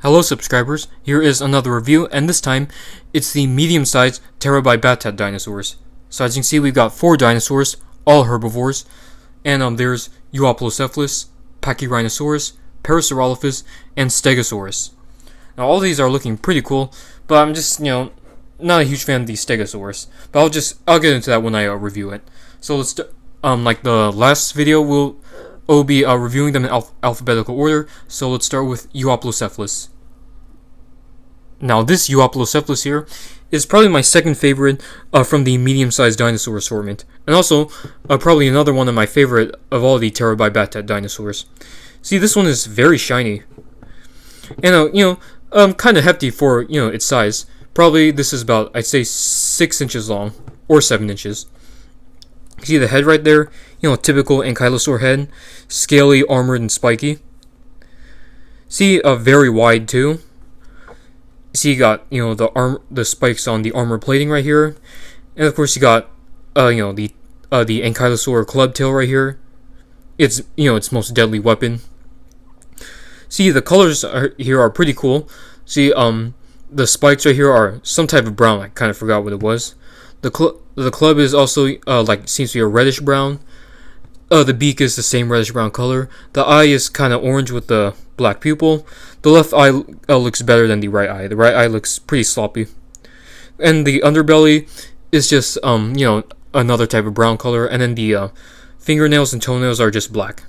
Hello subscribers, here is another review, and this time it's the medium-sized Terra by Battat dinosaurs. So as you can see, we've got 4 dinosaurs, all herbivores, and there's Euoplocephalus, Pachyrhinosaurs, Parasaurolophus, and Stegosaurus. Now all these are looking pretty cool, but I'm just, not a huge fan of the Stegosaurus. But I'll get into that when I review it. So let's like the last video, we'll be reviewing them in alphabetical order, so let's start with Euoplocephalus. Now this Euoplocephalus here is probably my second favorite from the medium-sized dinosaur assortment, and also probably another one of my favorite of all the Terra by Battat dinosaurs. See, this one is very shiny, and kind of hefty for its size. Probably this is about, I'd say, 6 inches long or 7 inches. See the head right there? Typical ankylosaur head, scaly, armored, and spiky. See, very wide too. See, you got the spikes on the armor plating right here, and of course you got the ankylosaur club tail right here. It's its most deadly weapon. See, the colors here are pretty cool. See, the spikes right here are some type of brown. I kind of forgot what it was. The club is also seems to be a reddish brown. The beak is the same reddish brown color. The eye is kind of orange with the black pupil. The left eye looks better than the right eye. The right eye looks pretty sloppy. And the underbelly is just another type of brown color, and then the fingernails and toenails are just black.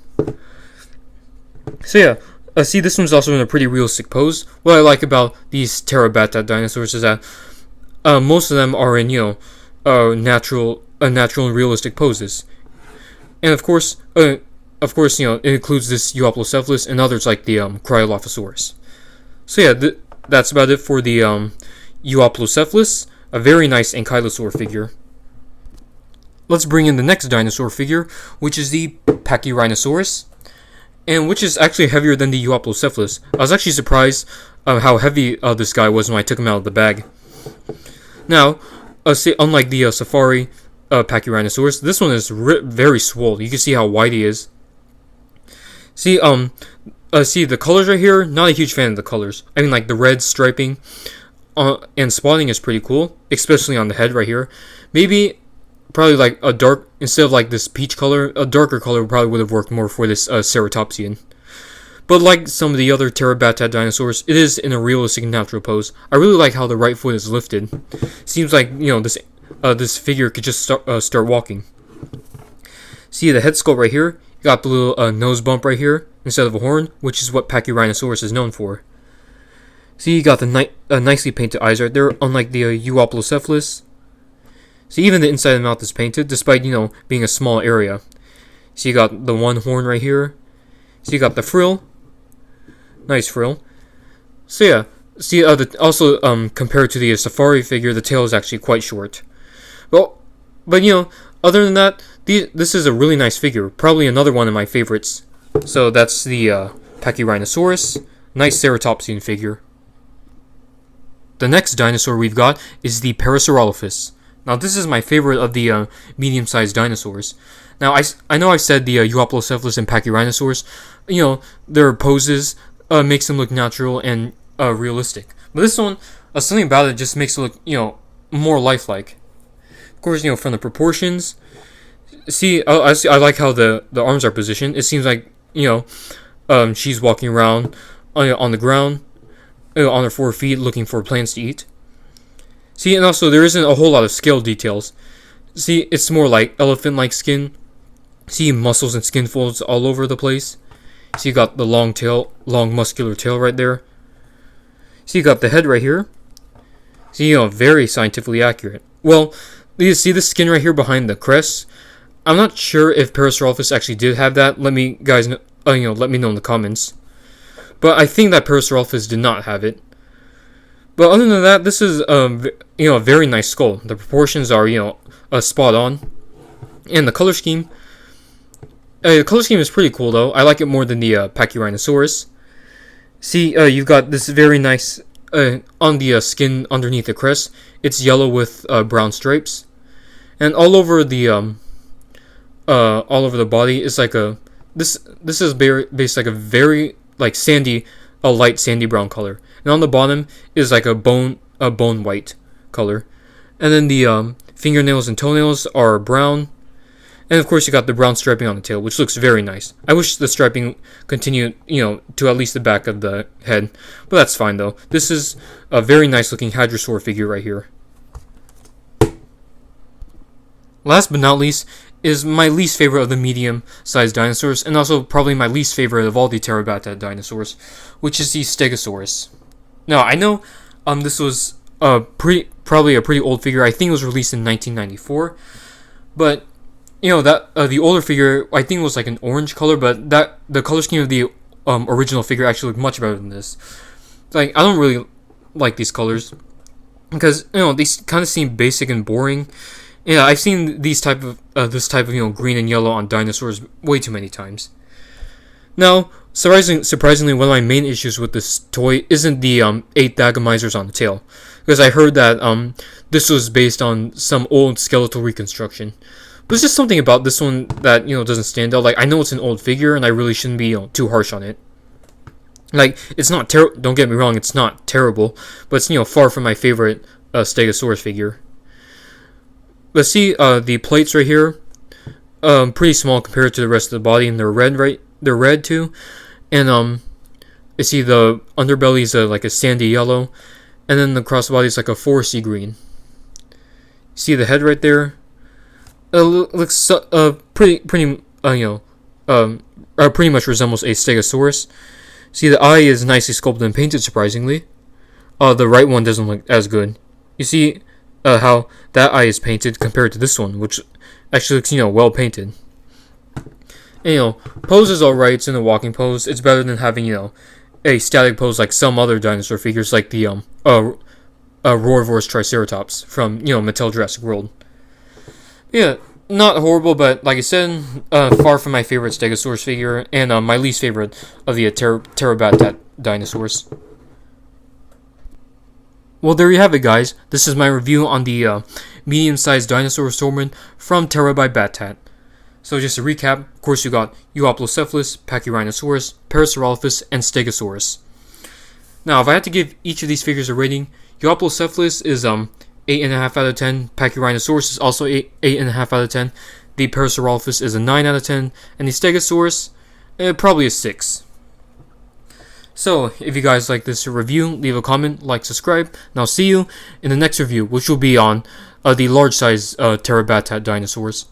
So yeah, see, this one's also in a pretty realistic pose. What I like about these Terra Battat dinosaurs is that most of them are in natural and realistic poses. And of course, it includes this Euoplocephalus and others like the Cryolophosaurus. So yeah, that's about it for the Euoplocephalus, a very nice ankylosaur figure. Let's bring in the next dinosaur figure, which is the Pachyrhinosaurus, and which is actually heavier than the Euoplocephalus. I was actually surprised how heavy this guy was when I took him out of the bag. Now, unlike the Safari Pachyrhinosaurus, this one is very swole. You can see how wide he is. See, see the colors right here. Not a huge fan of the colors. I mean, like the red striping and spotting is pretty cool, especially on the head right here. Maybe, probably like a dark, instead of like this peach color, a darker color probably would have worked more for this Ceratopsian. But like some of the other Terra Battat dinosaurs, it is in a realistic natural pose. I really like how the right foot is lifted. Seems like this figure could just start walking. See the head sculpt right here? You got the little nose bump right here instead of a horn, which is what Pachyrhinosaurus is known for. See, you got the nicely painted eyes right there, unlike the Euoplocephalus. See, even the inside of the mouth is painted, despite being a small area. See, you got the one horn right here. See, you got the frill. Nice frill. So yeah, see, also compared to the Safari figure, the tail is actually quite short. Well, but other than that, this is a really nice figure. Probably another one of my favorites. So that's the Pachyrhinosaurus. Nice Ceratopsian figure. The next dinosaur we've got is the Parasaurolophus. Now this is my favorite of the medium-sized dinosaurs. Now I know I said the Euoplocephalus and Pachyrhinosaurs, their poses makes them look natural and realistic. But this one, something about it just makes it look more lifelike. Of course, from the proportions. See, I like how the arms are positioned. It seems like she's walking around on the ground, on her 4 feet, looking for plants to eat. See, and also there isn't a whole lot of scale details. See, it's more like elephant-like skin. See, muscles and skin folds all over the place. See, you got the long muscular tail right there. See, you got the head right here. See, very scientifically accurate. Well, you see the skin right here behind the crest? I'm not sure if Parasaurolophus actually did have that. Let me know, let me know in the comments. But I think that Parasaurolophus did not have it. But other than that, this is a very nice skull. The proportions are spot on, and the color scheme. The color scheme is pretty cool though. I like it more than the Pachyrhinosaurus. See, you've got this very nice on the skin underneath the crest. It's yellow with brown stripes, and all over the body is like a this is based like a very like sandy a light sandy brown color, and on the bottom is like a bone white color, and then the fingernails and toenails are brown, and of course you got the brown striping on the tail, which looks very nice. I wish the striping continued, to at least the back of the head, but that's fine though. This is a very nice looking hadrosaur figure right here. Last but not least is my least favorite of the medium-sized dinosaurs, and also probably my least favorite of all the Battat dinosaurs, which is the Stegosaurus. Now, I know this was probably a pretty old figure. I think it was released in 1994, but that the older figure, I think it was like an orange color, but the color scheme of the original figure actually looked much better than this. Like, I don't really like these colors because these kind of seem basic and boring. Yeah, I've seen this type of green and yellow on dinosaurs way too many times. Now, surprisingly, one of my main issues with this toy isn't the 8 Thagomisers on the tail, because I heard that this was based on some old skeletal reconstruction. But there's just something about this one that doesn't stand out. Like, I know it's an old figure, and I really shouldn't be too harsh on it. Like, it's not don't get me wrong, it's not terrible, but it's far from my favorite Stegosaurus figure. Let's see, the plates right here, pretty small compared to the rest of the body, and they're red, right? They're red too, and you see the underbelly is like a sandy yellow, and then the crossbody is like a foresty green. See the head right there? Looks pretty much resembles a Stegosaurus. See, the eye is nicely sculpted and painted, surprisingly. The right one doesn't look as good. You see how that eye is painted compared to this one, which actually looks, well painted. And, pose is alright. It's in a walking pose. It's better than having, a static pose like some other dinosaur figures, like the Roarvor's Triceratops from, Mattel Jurassic World. Yeah, not horrible, but like I said, far from my favorite Stegosaurus figure, and my least favorite of the Battat dinosaurs. Well, there you have it, guys. This is my review on the medium-sized dinosaur assortment from Terra by Battat. So just to recap, of course you got Euoplocephalus, Pachyrhinosaurs, Parasaurolophus, and Stegosaurus. Now, if I had to give each of these figures a rating, Euoplocephalus is 8.5 out of 10, Pachyrhinosaurus is also 8.5 out of 10, the Parasaurolophus is a 9 out of 10, and the Stegosaurus, probably a 6. So, if you guys like this review, leave a comment, like, subscribe, and I'll see you in the next review, which will be on the large-size Terra Battat dinosaurs.